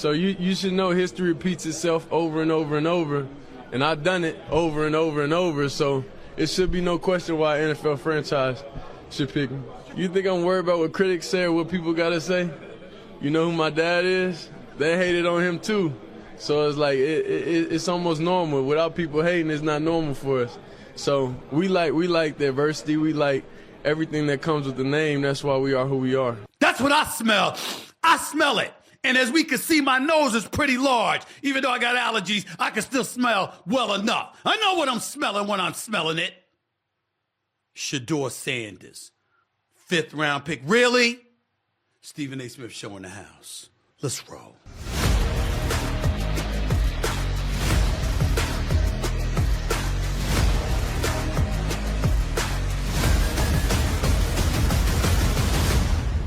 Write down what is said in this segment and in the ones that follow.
So you should know history repeats itself over and over and over, and I've done it over and over and over, so it should be no question why an NFL franchise should pick me. You think I'm worried about what critics say or what people got to say? You know who my dad is? They hated on him too. So it's like it's almost normal. Without people hating, it's not normal for us. So we like the adversity. We like everything that comes with the name. That's why we are who we are. That's what I smell. I smell it. And as we can see, my nose is pretty large. Even though I got allergies, I can still smell well enough. I know what I'm smelling when I'm smelling it. Shedeur Sanders, 5th round pick. Really? Stephen A. Smith show in the house. Let's roll.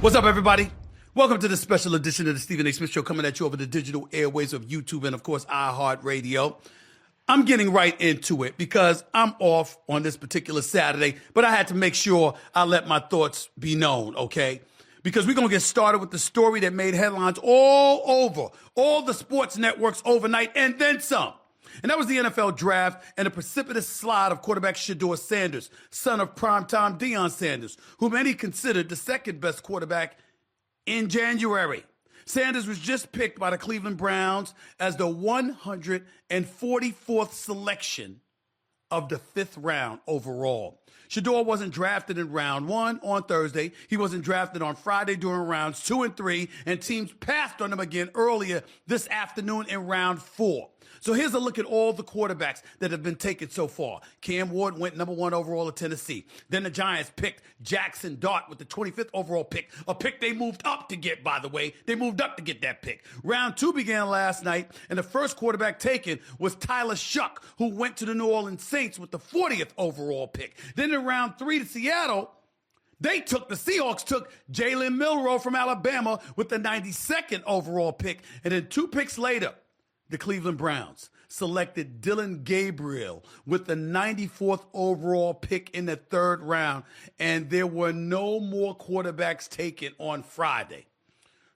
What's up, everybody? Welcome to the special edition of the Stephen A. Smith Show, coming at you over the digital airways of YouTube and, of course, iHeartRadio. I'm getting right into it because I'm off on this particular Saturday, but I had to make sure I let my thoughts be known, okay? Because we're going to get started with the story that made headlines all over, all the sports networks overnight, and then some. And that was the NFL draft and the precipitous slide of quarterback Shedeur Sanders, son of primetime Deion Sanders, who many considered the second best quarterback in January. Sanders was just picked by the Cleveland Browns as the 144th selection of the 5th round overall. Shedeur wasn't drafted in round 1 on Thursday. He wasn't drafted on Friday during rounds 2 and 3, and teams passed on him again earlier this afternoon in round 4. So here's a look at all the quarterbacks that have been taken so far. Cam Ward went number 1 overall to Tennessee. Then the Giants picked Jackson Dart with the 25th overall pick, a pick they moved up to get, by the way. They moved up to get that pick. Round 2 began last night, and the first quarterback taken was Tyler Shuck, who went to the New Orleans Saints with the 40th overall pick. Then in round 3 to Seattle, the Seahawks took Jalen Milroe from Alabama with the 92nd overall pick. And then 2 picks later, the Cleveland Browns selected Dillon Gabriel with the 94th overall pick in the 3rd round, and there were no more quarterbacks taken on Friday.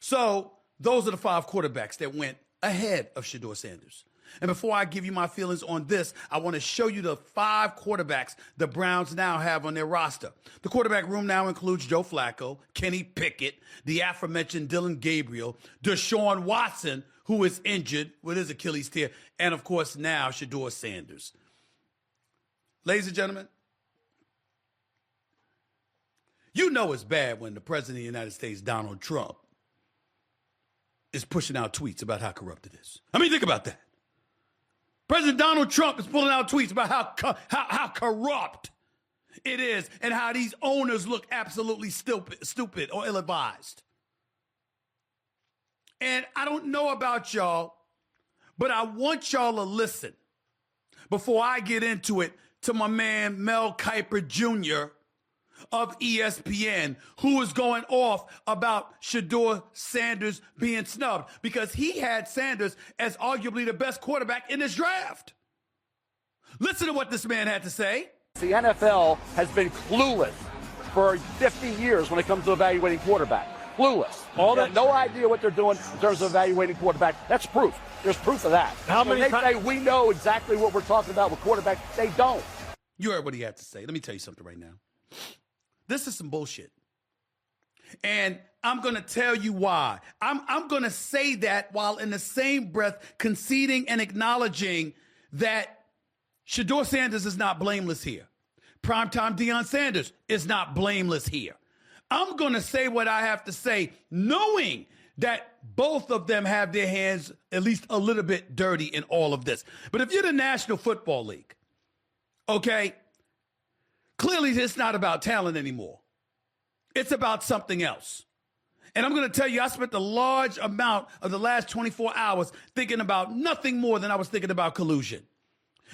So those are the 5 quarterbacks that went ahead of Shedeur Sanders. And before I give you my feelings on this, I want to show you the 5 quarterbacks the Browns now have on their roster. The quarterback room now includes Joe Flacco, Kenny Pickett, the aforementioned Dillon Gabriel, Deshaun Watson, who is injured with his Achilles tear, and, of course, now Shedeur Sanders. Ladies and gentlemen, you know it's bad when the President of the United States, Donald Trump, is pushing out tweets about how corrupt it is. I mean, think about that. President Donald Trump is pulling out tweets about how corrupt it is and how these owners look absolutely stupid or ill-advised. And I don't know about y'all, but I want y'all to listen before I get into it to my man Mel Kiper Jr. of ESPN, who is going off about Shedeur Sanders being snubbed because he had Sanders as arguably the best quarterback in this draft. Listen to what this man had to say. The NFL has been clueless for 50 years when it comes to evaluating quarterback. Clueless. No idea what they're doing in terms of evaluating quarterback. That's proof. There's proof of that. They say we know exactly what we're talking about with quarterback. They don't. You heard what he had to say. Let me tell you something right now. This is some bullshit. And I'm going to tell you why. I'm going to say that while in the same breath conceding and acknowledging that Shedeur Sanders is not blameless here. Primetime Deion Sanders is not blameless here. I'm going to say what I have to say, knowing that both of them have their hands at least a little bit dirty in all of this. But if you're the National Football League, okay, clearly it's not about talent anymore. It's about something else. And I'm going to tell you, I spent a large amount of the last 24 hours thinking about nothing more than I was thinking about collusion.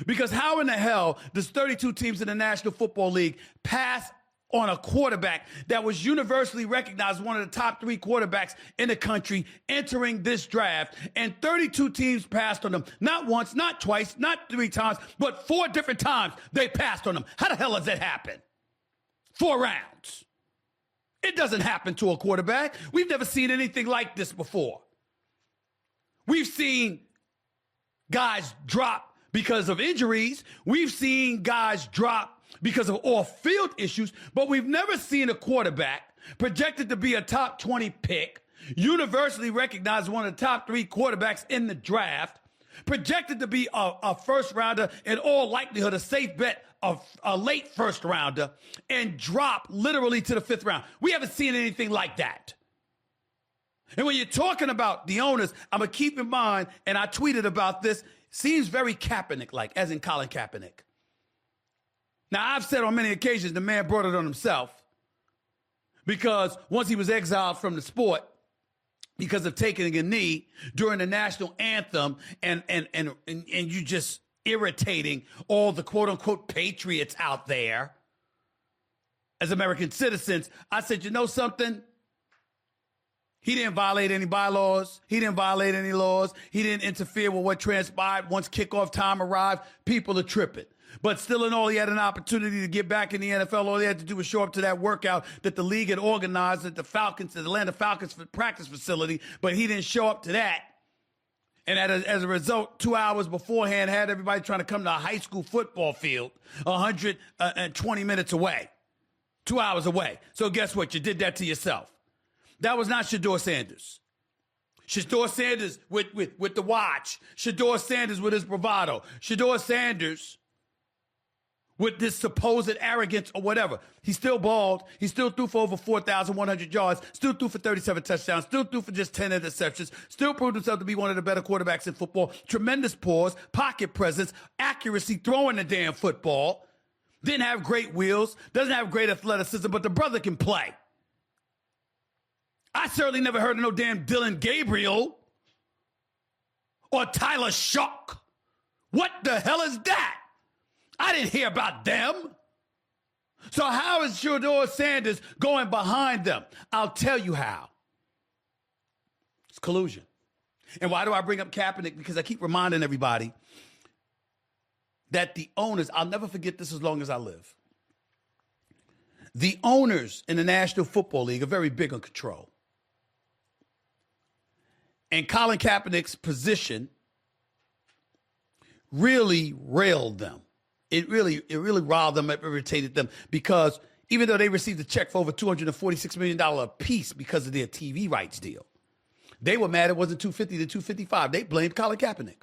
Because how in the hell does 32 teams in the National Football League pass on a quarterback that was universally recognized as one of the top 3 quarterbacks in the country entering this draft, and 32 teams passed on them? Not once, not twice, not 3 times, but 4 different times they passed on them. How the hell does that happen? 4 rounds. It doesn't happen to a quarterback. We've never seen anything like this before. We've seen guys drop because of injuries. We've seen guys drop because of off-field issues, but we've never seen a quarterback projected to be a top 20 pick, universally recognized one of the top 3 quarterbacks in the draft, projected to be a first rounder, in all likelihood a safe bet of a late first rounder, and drop literally to the 5th round. We haven't seen anything like that. And when you're talking about the owners, I'm going to keep in mind, and I tweeted about this, seems very Kaepernick-like, as in Colin Kaepernick. Now, I've said on many occasions the man brought it on himself, because once he was exiled from the sport because of taking a knee during the national anthem and you just irritating all the quote-unquote patriots out there as American citizens, I said, you know something? He didn't violate any bylaws. He didn't violate any laws. He didn't interfere with what transpired once kickoff time arrived. People are tripping. But still in all, he had an opportunity to get back in the NFL. All he had to do was show up to that workout that the league had organized at the Atlanta Falcons practice facility, but he didn't show up to that. And as a result, 2 hours beforehand, had everybody trying to come to a high school football field 120 minutes away, 2 hours away. So guess what? You did that to yourself. That was not Shedeur Sanders. Shedeur Sanders with the watch. Shedeur Sanders with his bravado. Shedeur Sanders with this supposed arrogance or whatever. He still balled. He still threw for over 4,100 yards, still threw for 37 touchdowns, still threw for just 10 interceptions, still proved himself to be one of the better quarterbacks in football. Tremendous pause, pocket presence, accuracy, throwing the damn football. Didn't have great wheels, doesn't have great athleticism, but the brother can play. I certainly never heard of no damn Dylan Gabriel or Tyler Shock. What the hell is that? I didn't hear about them. So how is Shedeur Sanders going behind them? I'll tell you how. It's collusion. And why do I bring up Kaepernick? Because I keep reminding everybody that the owners, I'll never forget this as long as I live. The owners in the National Football League are very big on control. And Colin Kaepernick's position really railed them. It really riled them, it irritated them, because even though they received a check for over $246 million a piece because of their TV rights deal, they were mad it wasn't $250 to $255. They blamed Colin Kaepernick.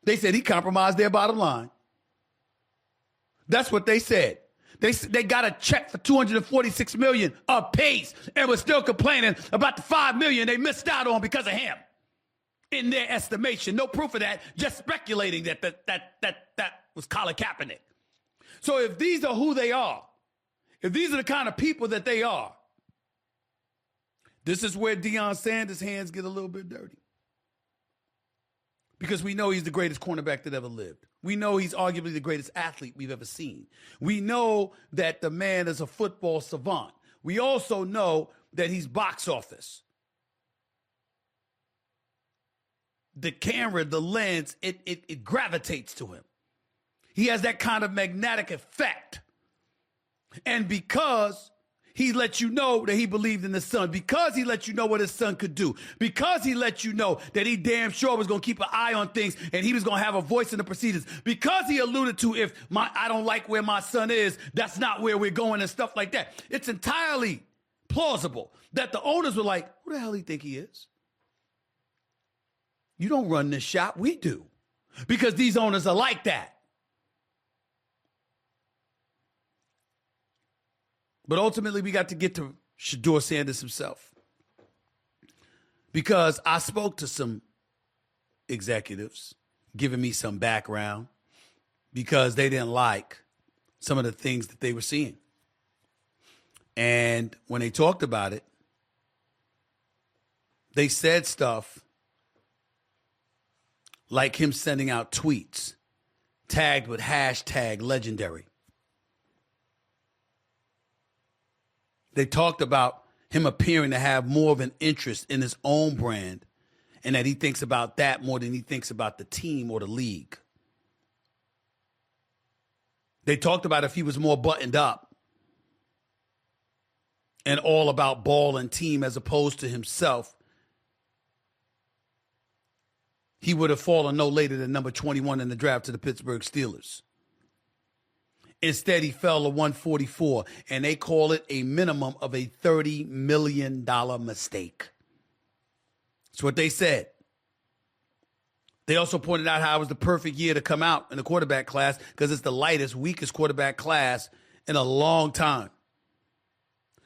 They said he compromised their bottom line. That's what they said. They got a check for $246 million a piece and were still complaining about the $5 million they missed out on because of him. In their estimation, no proof of that, just speculating that was Colin Kaepernick. So if these are who they are, if these are the kind of people that they are, this is where Deion Sanders' hands get a little bit dirty. Because we know he's the greatest cornerback that ever lived. We know he's arguably the greatest athlete we've ever seen. We know that the man is a football savant. We also know that he's box office. The camera, the lens, it gravitates to him. He has that kind of magnetic effect. And because he let you know that he believed in his son, because he let you know what his son could do, because he let you know that he damn sure was going to keep an eye on things and he was going to have a voice in the proceedings, because he alluded to, if I don't like where my son is, that's not where we're going and stuff like that. It's entirely plausible that the owners were like, who the hell do you think he is? You don't run this shop, we do. Because these owners are like that. But ultimately, we got to get to Shedeur Sanders himself. Because I spoke to some executives, giving me some background, because they didn't like some of the things that they were seeing. And when they talked about it, they said stuff like him sending out tweets tagged with #legendary. They talked about him appearing to have more of an interest in his own brand and that he thinks about that more than he thinks about the team or the league. They talked about if he was more buttoned up and all about ball and team as opposed to himself, he would have fallen no later than number 21 in the draft to the Pittsburgh Steelers. Instead, he fell to 144, and they call it a minimum of a $30 million mistake. That's what they said. They also pointed out how it was the perfect year to come out in the quarterback class because it's the lightest, weakest quarterback class in a long time.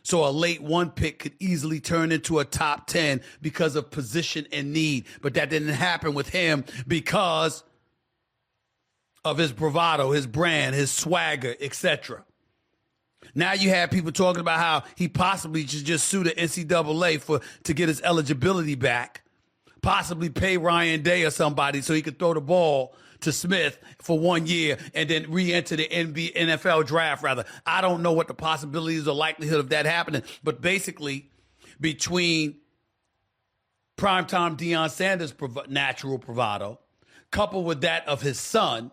So a late 1 pick could easily turn into a top 10 because of position and need. But that didn't happen with him because of his bravado, his brand, his swagger, etc. Now you have people talking about how he possibly should just sue the NCAA to get his eligibility back, possibly pay Ryan Day or somebody so he could throw the ball to Smith for 1 year and then re-enter the NFL draft, rather. I don't know what the possibilities or likelihood of that happening, but basically between primetime Deion Sanders' natural bravado, coupled with that of his son,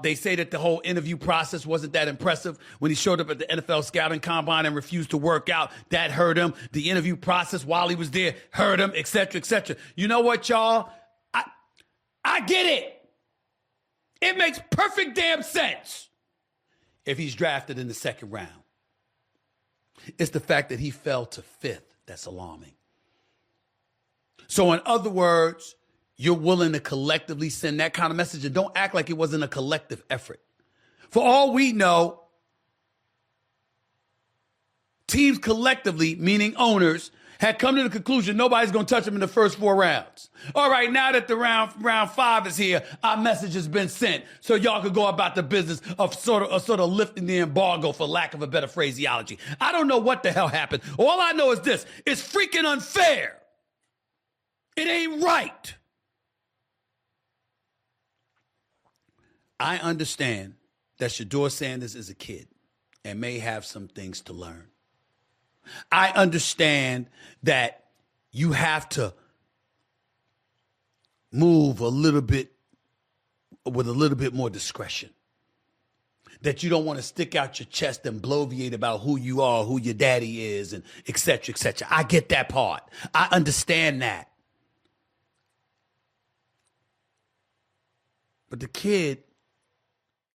they say that the whole interview process wasn't that impressive. When he showed up at the NFL scouting combine and refused to work out, that hurt him. The interview process while he was there hurt him, etc., etc. You know what, y'all? I get it. It makes perfect damn sense if he's drafted in the second round. It's the fact that he fell to 5th that's alarming. So in other words, you're willing to collectively send that kind of message, and don't act like it wasn't a collective effort. For all we know, teams collectively, meaning owners, had come to the conclusion nobody's going to touch him in the first 4 rounds. All right, now that the round 5 is here, our message has been sent, so y'all could go about the business of sort of lifting the embargo, for lack of a better phraseology. I don't know what the hell happened. All I know is this: it's freaking unfair. It ain't right. I understand that Shedeur Sanders is a kid and may have some things to learn. I understand that you have to move a little bit with a little bit more discretion. That you don't want to stick out your chest and bloviate about who you are, who your daddy is, and et cetera, et cetera. I get that part. I understand that. But the kid